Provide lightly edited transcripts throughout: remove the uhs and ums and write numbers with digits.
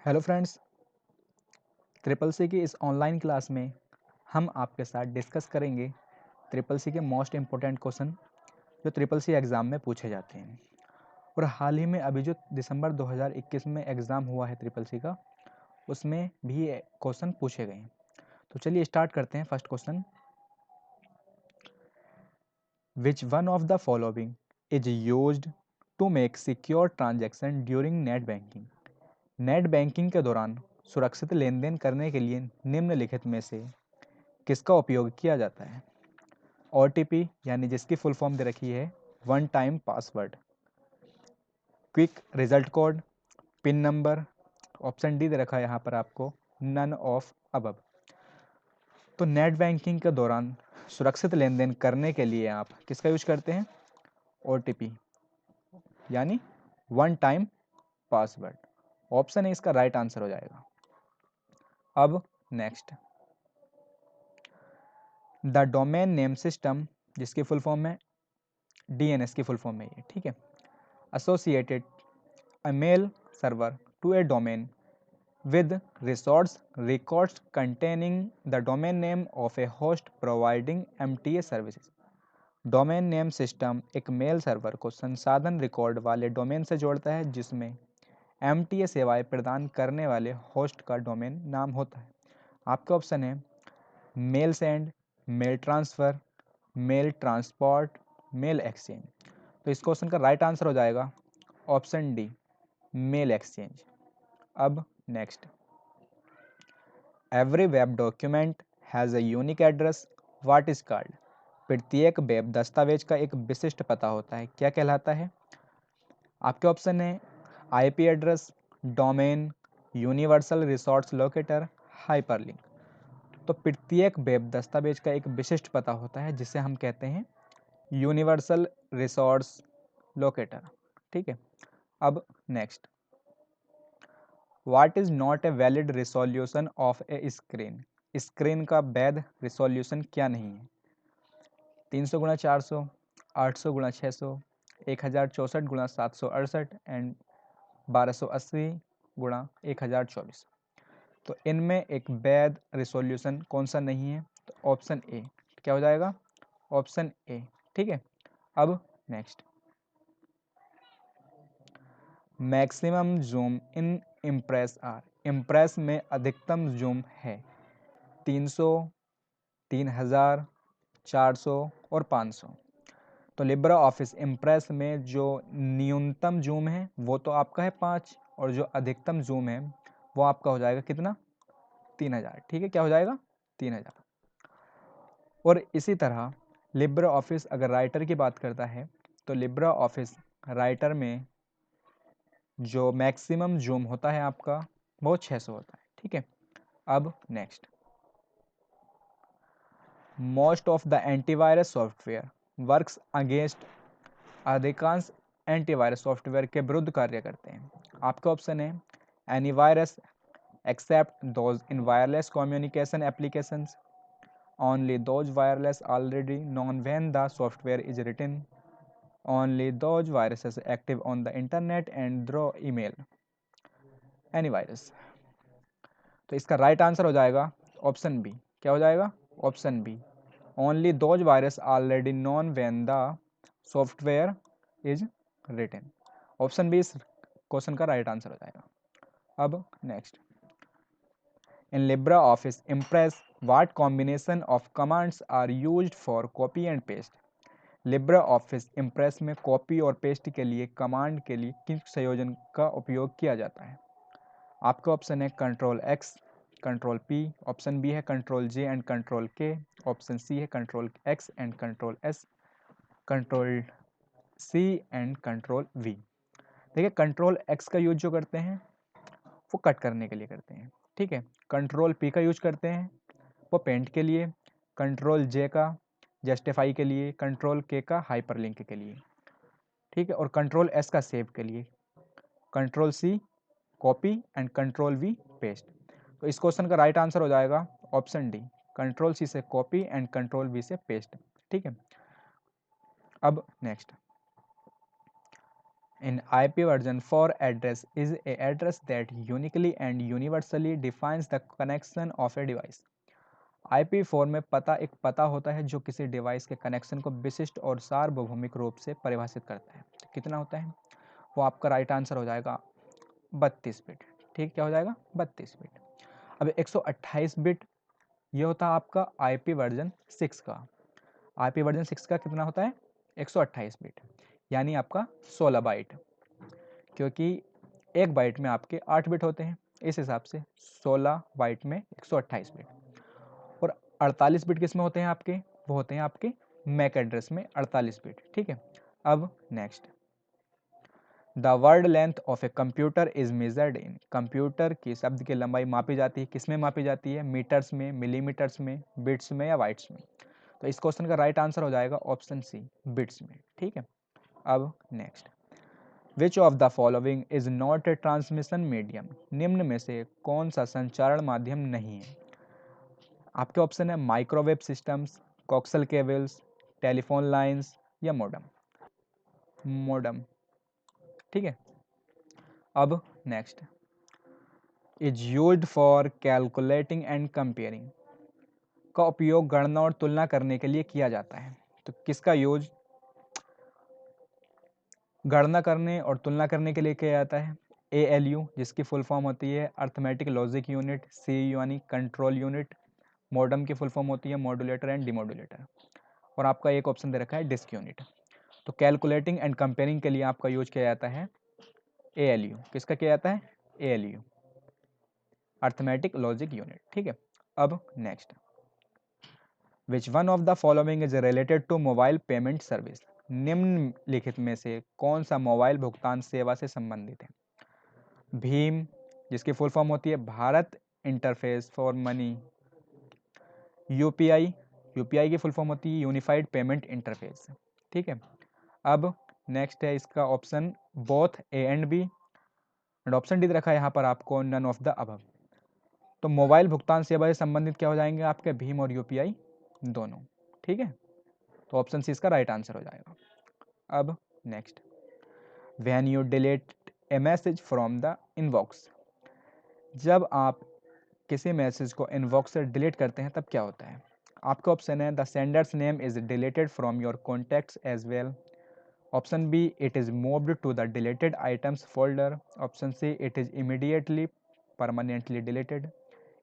Hello friends, triple C की इस online class में हम आपके साथ डिस्कस करेंगे ट्रिपल सी के मोस्ट इम्पोर्टेंट क्वेश्चन जो ट्रिपल सी एग्ज़ाम में पूछे जाते हैं। और हाल ही में अभी जो दिसंबर 2021 में एग्ज़ाम हुआ है ट्रिपल सी का, उसमें भी क्वेश्चन पूछे गए हैं। तो चलिए स्टार्ट करते हैं। First question, which one of the following is used to make secure transaction during net banking. Net banking के दौरान सुरक्षित लेन देन करने के लिए निम्नलिखित में से किसका उपयोग किया जाता है? OTP यानी जिसकी फुल फॉर्म दे रखी है one time password, quick result code, pin number, option D दे रखा है यहाँ पर आपको नन ऑफ अबव। तो नेट बैंकिंग के दौरान सुरक्षित लेन देन करने के लिए आप किसका यूज करते हैं? OTP यानी one time password. Option A इसका राइट आंसर हो जाएगा। अब next, the domain name system जिसकी फुल फॉर्म है DNS की फुल फॉर्म है ये, ठीक है, associated a mail server to a domain with records containing the domain name of a host providing MTA services। Domain name system एक mail server को संसाधन रिकॉर्ड वाले डोमेन से जोड़ता है जिसमें MTA सेवाएं प्रदान करने वाले होस्ट का डोमेन नाम होता है। आपका ऑप्शन है mail send, mail transfer, mail transport, mail exchange. तो इस क्वेश्चन का राइट आंसर हो जाएगा ऑप्शन डी, मेल एक्सचेंज। अब next, every web document has a unique address, what is called. प्रत्येक वेब दस्तावेज का एक विशिष्ट पता होता है, क्या कहलाता है? आपके ऑप्शन है IP address, domain, universal resource locator, hyperlink. तो प्रत्येक वेब दस्तावेज का एक विशिष्ट पता होता है जिसे हम कहते हैं यूनिवर्सल रिसोर्स लोकेटर, ठीक है। अब next, what is not a valid resolution of A screen. Screen का वैध रिसोल्यूशन क्या नहीं है? 300x400, 800x600, 1064x768 and 1280x1024। तो इनमें एक वैध रिसोल्यूशन कौन सा नहीं है? तो ऑप्शन ए, क्या हो जाएगा? ऑप्शन ए, ठीक है। अब next, maximum zoom in impress are. Impress में अधिकतम जूम है 300, 3000, 400 और 500। तो लिब्रा ऑफिस इम्प्रेस में जो न्यूनतम जूम है वो तो आपका है 5, और जो अधिकतम जूम है वो आपका हो जाएगा कितना? 3000, ठीक है। क्या हो जाएगा? 3000। और इसी तरह लिब्रा ऑफिस अगर राइटर की बात करता है तो लिब्रा ऑफिस राइटर में जो मैक्सिमम जूम होता है आपका वो 600 होता है, ठीक है। अब next, most of the antivirus software works against. अधिकांश एंटीवायरस सॉफ्टवेयर के विरुद्ध कार्य करते हैं। आपका ऑप्शन है any virus except those in wireless communication applications, only those wireless already known when the software is written, only those viruses active on the internet and through email, any virus. तो इसका right answer हो जाएगा option B. क्या हो जाएगा? Option B, only those virus already known when the software is written. Option B इस question का right answer हो जाएगा। अब next, in Libre Office Impress what combination of commands are used for copy and paste. Libre Office Impress में copy और paste के लिए command के लिए किस संयोजन का उपयोग किया जाता है? आपका ऑप्शन है control X, control P, option B है control J and control K, option C है control X and control S, control C and control V। देखिए कंट्रोल X का यूज जो करते हैं वो कट करने के लिए करते हैं, ठीक है। कंट्रोल P का यूज करते हैं वो पेंट के लिए, कंट्रोल J का जस्टिफाई के लिए, कंट्रोल K का हाइपरलिंक के लिए, ठीक है। और कंट्रोल S का सेव के लिए, control C copy and control V paste. तो इस क्वेश्चन का राइट आंसर हो जाएगा ऑप्शन डी, कंट्रोल C से कॉपी एंड कंट्रोल V से पेस्ट, ठीक है। अब next, In IP version 4 address is a address that uniquely and universally defines the connection of a device. IP4 में पता एक पता होता है जो किसी डिवाइस के कनेक्शन को विशिष्ट और सार्वभौमिक रूप से परिभाषित करता है। तो कितना होता है? वो आपका राइट आंसर हो जाएगा 32 बिट। ठीक, क्या हो जाएगा? 32 बिट। अब 128 बिट ये होता है आपका IP वर्जन 6 का। IP वर्जन 6 का कितना होता है? 128 बिट, यानी आपका 16 बाइट, क्योंकि एक बाइट में आपके 8 बिट होते हैं, इस हिसाब से 16 बाइट में 128 बिट। और 48 बिट किस में होते हैं आपके? वो होते हैं आपके मैक एड्रेस में 48 बिट। ठीक है, अब next, the word length of a computer is measured in. Computer की शब्द की लंबाई मापी जाती है, किस में मापी जाती है? मीटर्स में, मिलीमीटर्स में, बिट्स में या बाइट्स में? तो इस क्वेश्चन का राइट आंसर हो जाएगा ऑप्शन सी, बिट्स में। ठीक है, अब next, which of the following is not a transmission medium. निम्न में से कौन सा संचारण माध्यम नहीं है? आपके ऑप्शन है microwave systems, coxal cables, telephone lines या मॉडम। मॉडम, ठीक है। अब next, is used for calculating and comparing. का उपयोग गणना और तुलना करने के लिए किया जाता है। तो किसका यूज गणना करने और तुलना करने के लिए किया जाता है? ALU, जिसकी फुल फॉर्म होती है अर्थमेटिक लॉजिक यूनिट, CU यानी कंट्रोल यूनिट, मॉडम की फुल फॉर्म होती है मॉड्यूलेटर एंड डिमॉड्यूलेटर, और आपका एक ऑप्शन दे रखा है डिस्क यूनिट। तो कैलकुलेटिंग एंड कंपेयरिंग के लिए आपका यूज किया जाता है ALU। किसका किया जाता है? ALU, arithmetic logic unit. ठीक है, अब next, which one of the following is related to mobile payment service. निम्नलिखित में से कौन सा मोबाइल भुगतान सेवा से संबंधित है? भीम, जिसकी फुल फॉर्म होती है Bharat interface for money. UPI, UPI की फुल फॉर्म होती है यूनिफाइड पेमेंट इंटरफेस। ठीक है, अब नेक्स्ट है इसका option both A and B, and option D रखा है यहाँ पर आपको नन ऑफ द अबव। तो मोबाइल भुगतान सेवा से संबंधित क्या हो जाएंगे आपके? भीम और UPI दोनों। ठीक है, तो ऑप्शन सी इसका राइट आंसर हो जाएगा। अब next, when you delete A message from the inbox. जब आप किसी मैसेज को इनबॉक्स से डिलीट करते हैं तब क्या होता है? आपका ऑप्शन है the sender's name is deleted from your contacts as well. Option B, it is moved to the deleted items folder. Option C, it is immediately permanently deleted.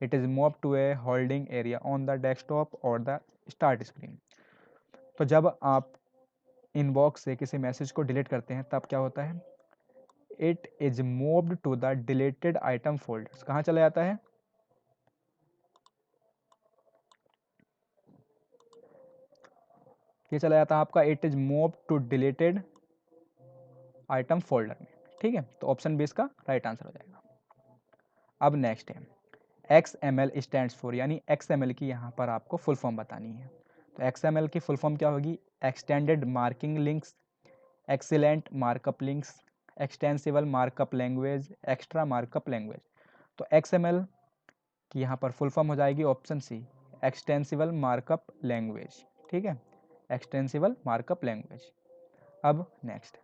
It is move to a holding area on the desktop और the start screen. तो जब आप inbox से किसी message को delete करते हैं तब क्या होता है? It is moved to the deleted item folder. कहाँ चला जाता है? ये चला जाता है आपका it is move to deleted item folder में। ठीक है, तो ऑप्शन बी इसका राइट आंसर हो जाएगा। अब नेक्स्ट है, XML स्टैंड्स फॉर, यानी XML की यहाँ पर आपको फुल फॉर्म बतानी है। तो XML की फुल फॉर्म क्या होगी? Extended marking links, excellent markup links, extensible markup language, extra markup language. तो XML की यहाँ पर फुल फॉर्म हो जाएगी option C, extensible markup language. ठीक है, एक्सटेंसिबल मार्कअप लैंग्वेज। अब next,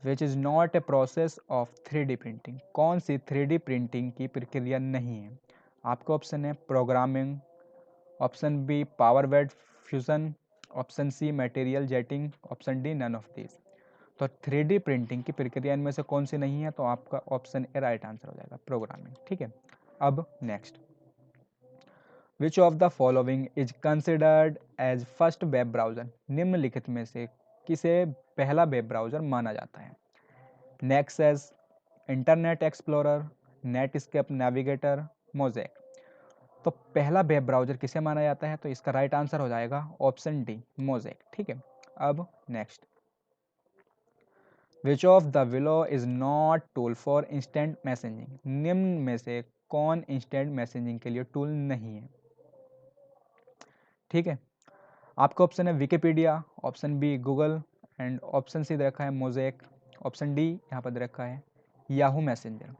which is not a process of 3D printing. कौन सी 3D प्रिंटिंग की प्रक्रिया नहीं है? आपका ऑप्शन है programming, option B power wed fusion, option C material jetting, option D none of this. तो 3D प्रिंटिंग की प्रक्रिया इनमें से कौन सी नहीं है? तो आपका ऑप्शन ए राइट आंसर हो जाएगा, प्रोग्रामिंग। ठीक है, अब next, which of the following is considered as first web browser. निम्नलिखित में से किसे पहला वेब ब्राउज़र माना जाता है? Nexus, internet explorer, Netscape navigator, mosaic. तो पहला वेब ब्राउज़र किसे माना जाता है? तो इसका राइट आंसर हो जाएगा ऑप्शन डी, मोज़ेक। ठीक है, अब next, which of the below is not tool for instant messaging. निम्न में से कौन इंस्टेंट मैसेजिंग के लिए टूल नहीं है? ठीक है, आपका ऑप्शन है Wikipedia, option B Google, and option C दे रखा है मोज़ेक, ऑप्शन डी यहाँ पर दे रखा है याहू मैसेंजर।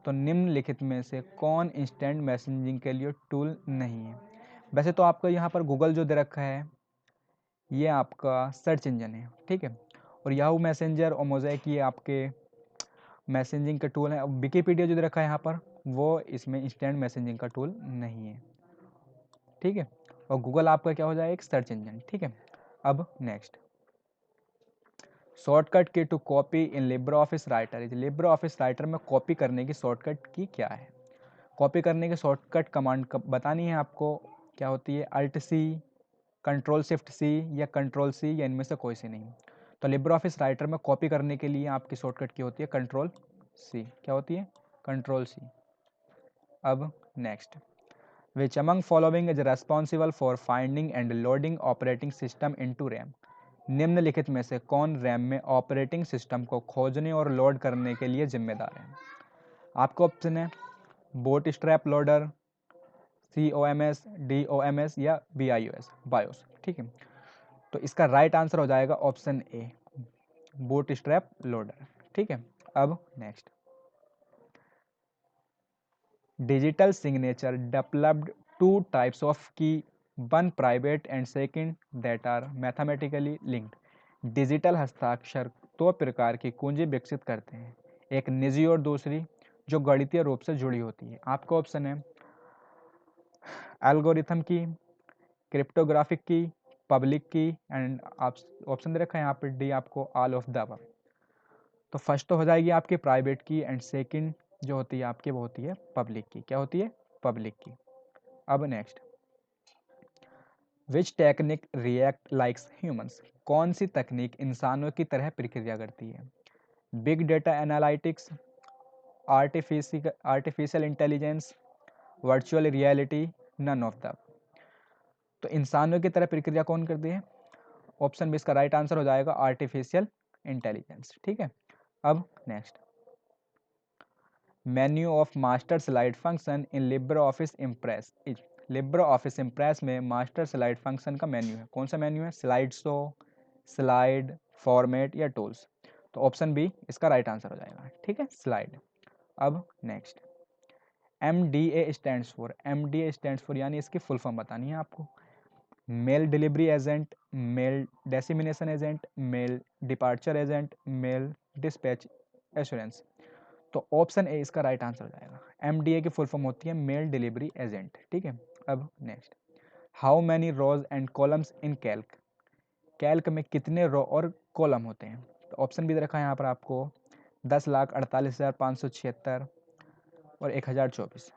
तो निम्नलिखित में से कौन इंस्टेंट मैसेजिंग के लिए टूल नहीं है? वैसे तो आपका यहाँ पर गूगल जो दे रखा है ये आपका सर्च इंजन है। ठीक है, और याहू मैसेंजर और मोज़ेक ये आपके मैसेजिंग का टूल है। अब विकीपीडिया जो दे रखा है यहाँ पर वो इसमें इंस्टेंट मैसेजिंग का टूल नहीं है, ठीक है। और गूगल आपका क्या हो जाएगा, एक सर्च इंजन, ठीक है। अब next, shortcut key to copy in Libre Office Writer. Libre Office Writer में कॉपी करने की शॉर्टकट की क्या है? कॉपी करने की शॉर्टकट कमांड बतानी है आपको, क्या होती है, alt C, control shift C या कंट्रोल सी या इनमें से कोई सी नहीं। तो लिब्रे ऑफिस राइटर में कॉपी करने के लिए आपकी शॉर्टकट की होती है कंट्रोल सी। क्या होती है? Control C. अब next, which among following is responsible for finding and loading operating system into RAM. निम्नलिखित में से कौन रैम में ऑपरेटिंग सिस्टम को खोजने और लोड करने के लिए जिम्मेदार है? आपको ऑप्शन है bootstrap loader, COMS, DOMS या BIOS, बायोस, ठीक है। तो इसका राइट आंसर हो जाएगा option A, bootstrap loader, ठीक है। अब next, digital signature developed two types of key, one private and second that are mathematically linked. Digital हस्ताक्षर दो प्रकार की कुंजी विकसित करते हैं, एक निजी और दूसरी जो गणितीय रूप से जुड़ी होती है। आपका ऑप्शन है एल्गोरिथम की, क्रिप्टोग्राफिक की, पब्लिक की एंड आप ऑप्शन दे रखा है यहाँ पर डी आपको ऑल ऑफ द अबव। तो फर्स्ट तो हो जाएगी आपकी प्राइवेट की एंड सेकंड जो होती है आपकी वो होती है पब्लिक की। क्या होती है? पब्लिक की। अब next, which technique react likes humans. कौन सी तकनीक इंसानों की तरह प्रक्रिया करती है? Big data analytics, artificial intelligence, virtual reality, none of the. तो इंसानों की तरह प्रक्रिया कौन करती है? ऑप्शन बी इसका राइट आंसर हो जाएगा आर्टिफिशियल इंटेलिजेंस, ठीक है। अब next, menu of master slide function in Libre Office Impress is. Libre Office Impress में मास्टर स्लाइड फंक्शन का मेन्यू है, कौन सा मेन्यू है? स्लाइड शो, स्लाइड, फॉर्मेट या टूल्स। तो ऑप्शन बी इसका राइट आंसर हो जाएगा, ठीक है, स्लाइड। अब next, MDA stands for, MDA stands for यानी इसकी फुल फॉर्म बतानी है आपको। Mail delivery agent, mail dissemination agent, mail departure agent, mail dispatch assurance. तो ऑप्शन ए इसका राइट आंसर हो जाएगा। MDA की फुल फॉर्म होती है मेल डिलीवरी एजेंट, ठीक है। अब next, how many rose and columns in Calc. Calc में कितने रो और कॉलम होते हैं? तो ऑप्शन भी दे रखा है यहाँ पर आपको 10,48,576 और 1024।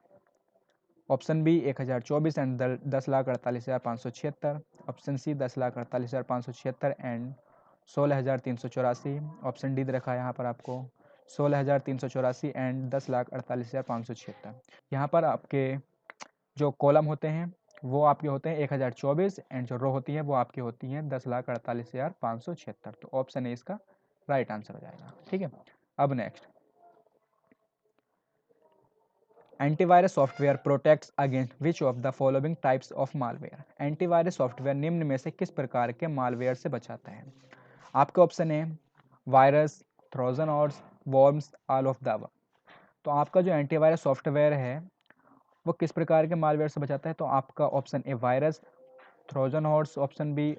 Option B 1024 and 10,48,576। Option C 10,48,576 and 16,384। Option D दे रखा है यहाँ पर आपको 16,384 एंड 10,48,576। यहाँ पर आपके जो कॉलम होते हैं वो आपके होते हैं 1024 एंड जो रो होती है वो आपकी होती हैं 10,48,576। तो ऑप्शन ए इसका राइट आंसर हो जाएगा, ठीक है। अब next, antivirus software protects against which of the following types of malware. Antivirus software निम्न में से किस प्रकार के मालवेयर से बचाता है? आपके ऑप्शन है virus, Trojan horse, worms, all of the above. तो आपका जो एंटीवायरस सॉफ्टवेयर है वो किस प्रकार के मालवेयर से बचाता है? तो आपका option A virus, Trojan horse, option B,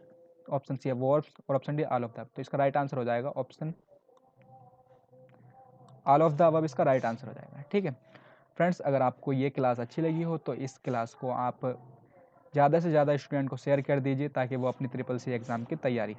option C है वॉर्म्स और option D all of the above. तो इसका राइट आंसर हो जाएगा option all of the above, इसका राइट आंसर हो जाएगा, ठीक है। फ्रेंड्स, अगर आपको ये क्लास अच्छी लगी हो तो इस क्लास को आप ज़्यादा से ज़्यादा स्टूडेंट को शेयर कर दीजिए ताकि वो अपनी ट्रिपल सी एग्ज़ाम की तैयारी कर